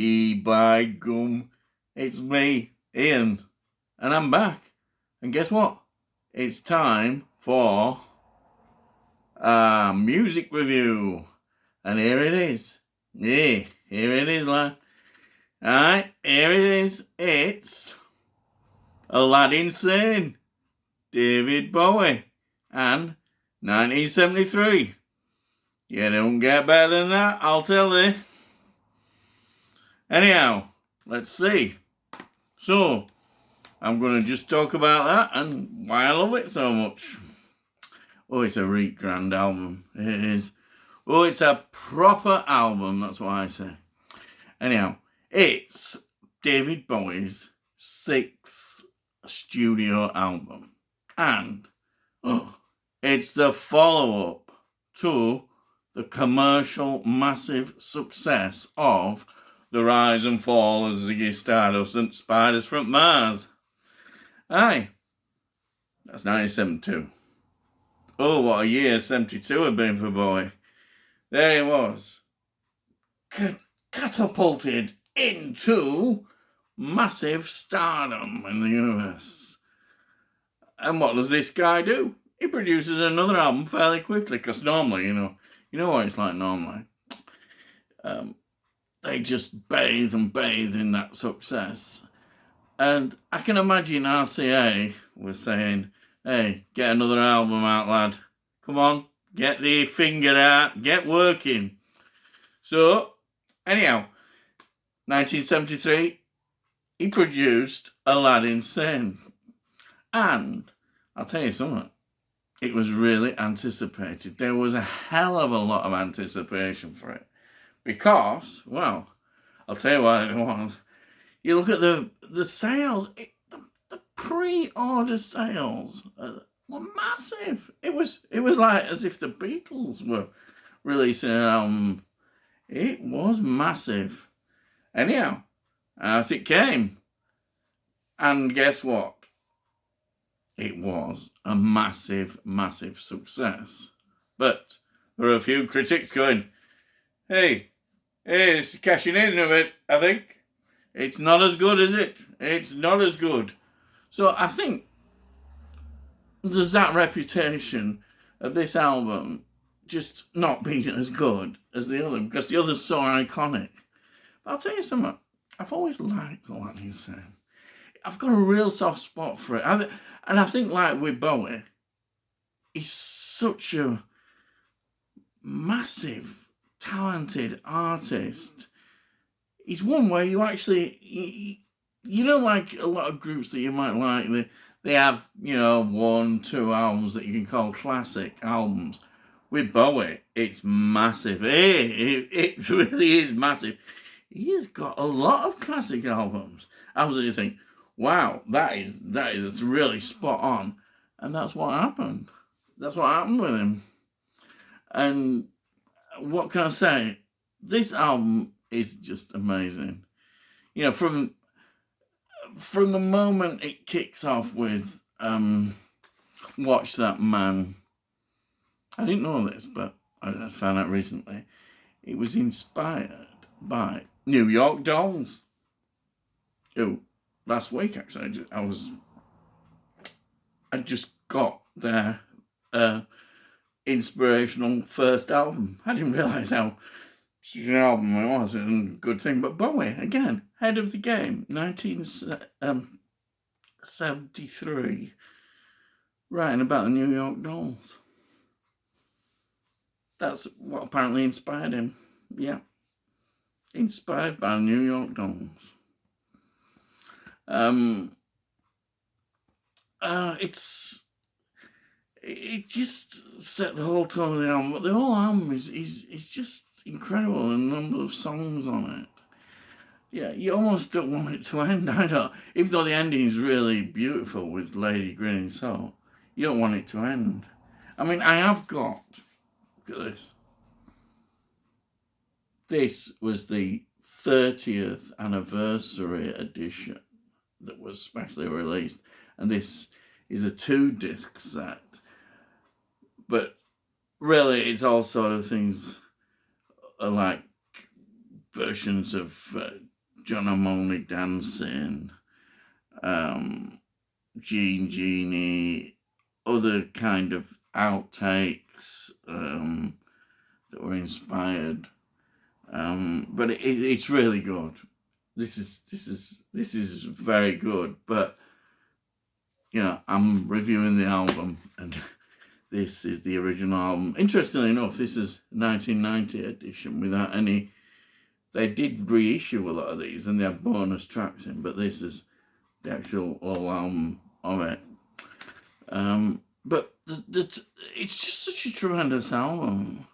By gum, it's me, Ian, and I'm back. And guess what? It's time for a music review. And here it is. Yeah, here it is, lad. Alright, here it is. It's Aĺaddin Sane, David Bowie, and 1973. You don't get better than that, I'll tell you. Anyhow, let's see. So, I'm going to just talk about that and why I love it so much. Oh, it's a really grand album. It is. Oh, it's a proper album, that's what I say. Anyhow, it's David Bowie's 6th studio album. And it's the follow-up to the commercial massive success of The Rise and Fall of Ziggy Stardust and Spiders from Mars. Aye, that's 1972. Oh, what a year 72 had been for Bowie. There he was, catapulted into massive stardom in the universe. And what does this guy do? He produces another album fairly quickly, because normally, you know what it's like normally. They just bathe in that success. And I can imagine RCA was saying, hey, get another album out, lad. Come on, get the finger out, get working. So, anyhow, 1973, he produced Aĺaddin Sane. And I'll tell you something, it was really anticipated. There was a hell of a lot of anticipation for it. Because, well, I'll tell you what it was. You look at the sales, the pre-order sales were massive. It was like as if the Beatles were releasing an album. It was massive. Anyhow, out it came. And guess what? It was a massive, massive success. But there were a few critics going, hey, it's cashing in a bit, I think. It's not as good, is it? It's not as good. So I think there's that reputation of this album just not being as good as the other, because the other's so iconic. But I'll tell you something, I've always liked Aĺaddin Sane. I've got a real soft spot for it. And I think, like with Bowie, he's such a massive, talented artist. He's one where you actually, you know, like a lot of groups that you might like, they have, 1, 2 albums that you can call classic albums. With Bowie, it's massive. It really is massive. He has got a lot of classic albums. Albums that you think, wow, that is really spot on. And that's what happened. That's what happened with him. And what can I say? This album is just amazing. From the moment it kicks off with Watch That Man. I didn't know this, but I found out recently. It was inspired by New York Dolls. Oh, last week actually, I just got their inspirational first album. I didn't realise how huge an album it was, and good thing. But Bowie, again, head of the game, 1973, writing about the New York Dolls. That's what apparently inspired him. Yeah, inspired by the New York Dolls. It just set the whole tone of the album. But the whole album is just incredible. The number of songs on it. Yeah, you almost don't want it to end either. Even though the ending is really beautiful with Lady Grinning Soul, you don't want it to end. I mean, I have got, look at this. This was the 30th anniversary edition that was specially released. And this is a 2-disc set. But really, it's all sort of things like versions of John I'm Only Dancing, Genie, other kind of outtakes that were inspired. But it's really good. This is very good. But I'm reviewing the album, and this is the original album. Interestingly enough, this is 1990 edition without any. They did reissue a lot of these, and they have bonus tracks in, but this is the actual whole album of it. But it's just such a tremendous album.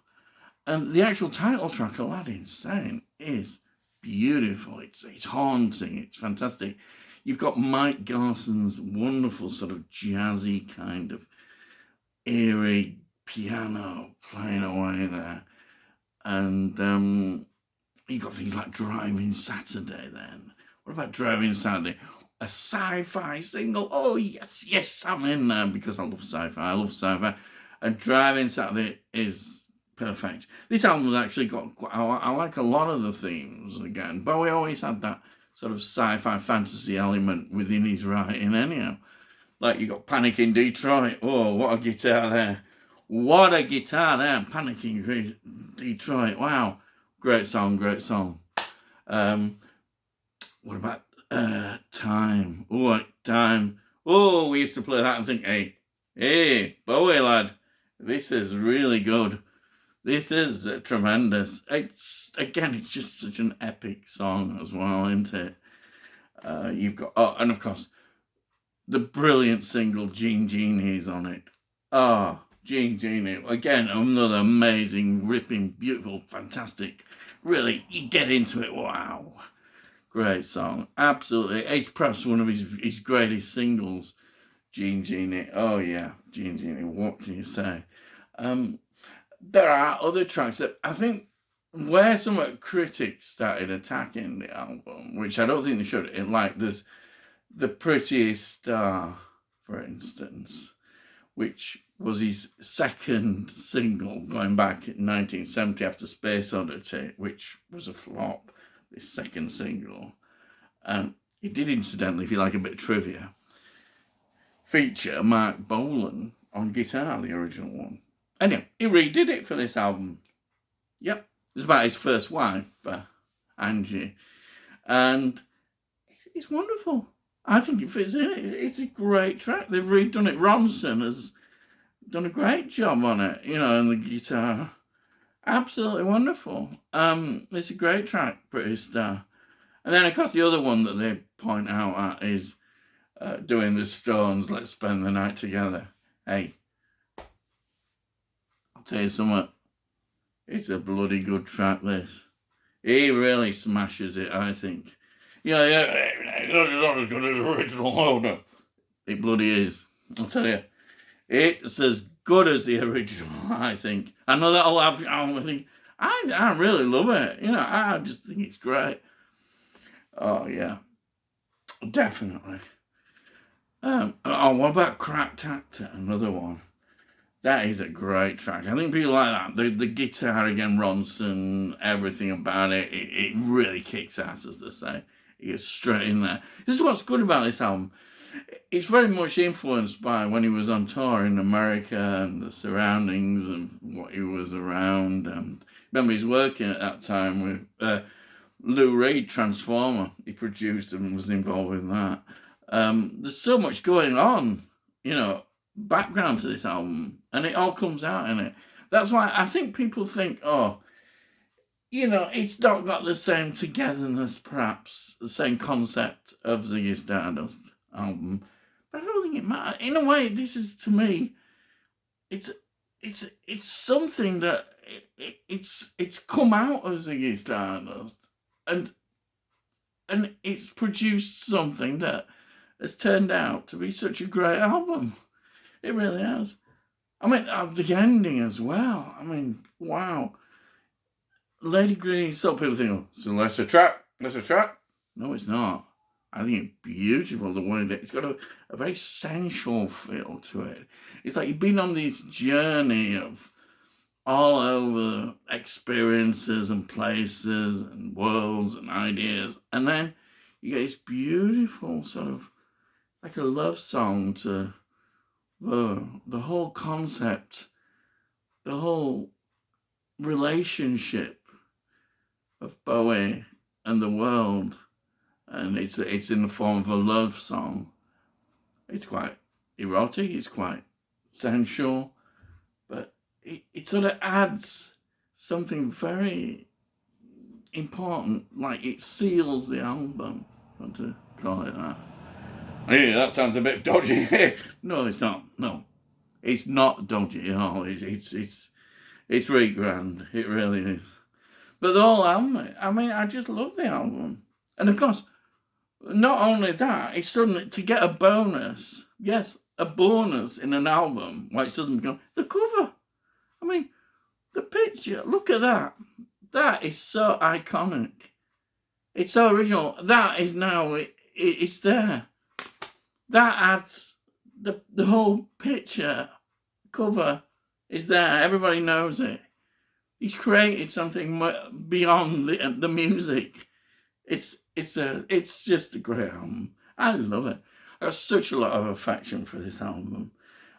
And the actual title track, Aĺaddin, Sane, is beautiful. It's haunting. It's fantastic. You've got Mike Garson's wonderful sort of jazzy kind of eerie piano playing away there. And you've got things like Driving Saturday then. What about Driving Saturday? A sci-fi single. Oh, yes, I'm in there because I love sci-fi. And Driving Saturday is perfect. This album's actually got, I like a lot of the themes again. Bowie always had that sort of sci-fi fantasy element within his writing anyhow. Like you got Panic in Detroit. Oh, what a guitar there. What a guitar there. Panic in Detroit. Wow. Great song. What about Time? Oh, Time. Oh, we used to play that and think, hey, Bowie lad, this is really good. This is tremendous. It's just such an epic song as well, isn't it? You've got, and of course, the brilliant single Genie is on it. Genie. Again, another amazing, ripping, beautiful, fantastic. Really, you get into it. Wow. Great song. Absolutely. It's perhaps one of his greatest singles, Genie. Oh, yeah. Genie. What can you say? There are other tracks that I think where some critics started attacking the album, which I don't think they should, there's The Prettiest Star, for instance, which was his second single going back in 1970 after Space Oddity, which was a flop, this second single. And it did, incidentally, if you like a bit of trivia, feature Mark Bolan on guitar, the original one. Anyway, he redid it for this album. Yep, it was about his first wife, Angie. And it's wonderful. I think it fits in it. It's a great track. They've redone it. Ronson has done a great job on it, and the guitar. Absolutely wonderful. It's a great track, Pretty Star. And then, of course, the other one that they point out at is doing the Stones, Let's Spend the Night Together. Hey, I'll tell you something. It's a bloody good track, this. He really smashes it, I think. It's not as good as the original. Oh, no. It bloody is. I'll tell you. It's as good as the original, I think. I know that'll have, I really love it. I just think it's great. Oh, yeah. Definitely. What about Cracked Actor? Another one. That is a great track. I think people like that. The guitar again, Ronson, everything about it. It really kicks ass, as they say. It gets straight in there. This is what's good about this album. It's very much influenced by when he was on tour in America and the surroundings and what he was around. Remember, he's working at that time with Lou Reed, Transformer. He produced and was involved in that. There's so much going on, background to this album, and it all comes out in it. That's why I think people think, it's not got the same togetherness, perhaps, the same concept of Ziggy Stardust album. But I don't think it matters. In a way, this is, to me, it's something that it's come out of Ziggy Stardust, and it's produced something that has turned out to be such a great album. It really has. The ending as well. Wow. Lady Green, some people think, so that's a track. No, it's not. I think it's beautiful the way it's got a very sensual feel to it. It's like you've been on this journey of all over experiences and places and worlds and ideas. And then you get this beautiful sort of, like a love song to the whole concept, the whole relationship of Bowie and the world. And it's in the form of a love song. It's quite erotic, it's quite sensual, but it sort of adds something very important, like it seals the album, if I want to call it that. Yeah, that sounds a bit dodgy. No, it's not. No, it's not dodgy at all. It's really grand. It really is. But the whole album, I mean, I just love the album. And of course, not only that, it's suddenly to get a bonus. Yes, a bonus in an album. Why it suddenly becomes the cover. I mean, the picture. Look at that. That is so iconic. It's so original. That is now. It's there. That adds the whole picture cover is there. Everybody knows it. He's created something beyond the music. It's just a great album. I love it. I got such a lot of affection for this album.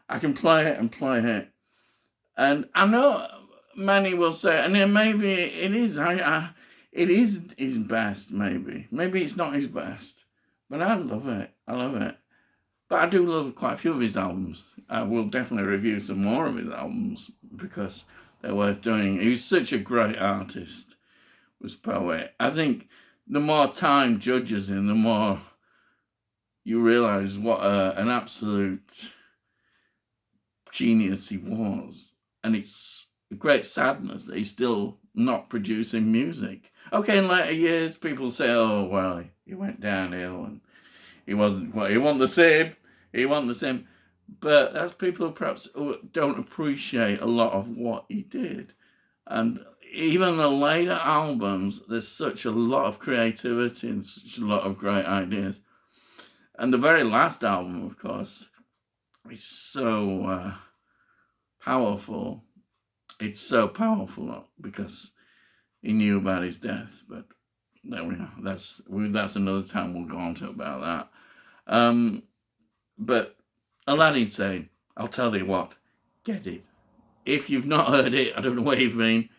I can play it and play it, and I know many will say, and then maybe it is. It is his best. Maybe it's not his best, but I love it. I love it. But I do love quite a few of his albums. I will definitely review some more of his albums because they're worth doing. He was such a great artist, was Bowie. I think the more time judges him, the more you realise what an absolute genius he was. And it's a great sadness that he's still not producing music. Okay, in later years, people say, oh, well, he went downhill and he wasn't the same. He wasn't the same. But that's people who perhaps don't appreciate a lot of what he did. And even the later albums, there's such a lot of creativity and such a lot of great ideas. And the very last album, of course, is so powerful. It's so powerful because he knew about his death. But there we are. That's another time we'll go on to about that. But Aĺaddin Sane, I'll tell you what, get it. If you've not heard it, I don't know where you've been,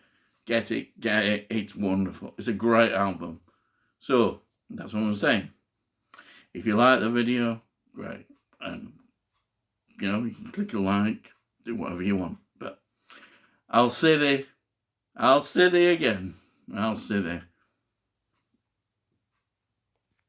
get it, it's wonderful. It's a great album. So, that's what I'm saying. If you like the video, great. And, you can click a like, do whatever you want. But I'll say there again. I'll say there.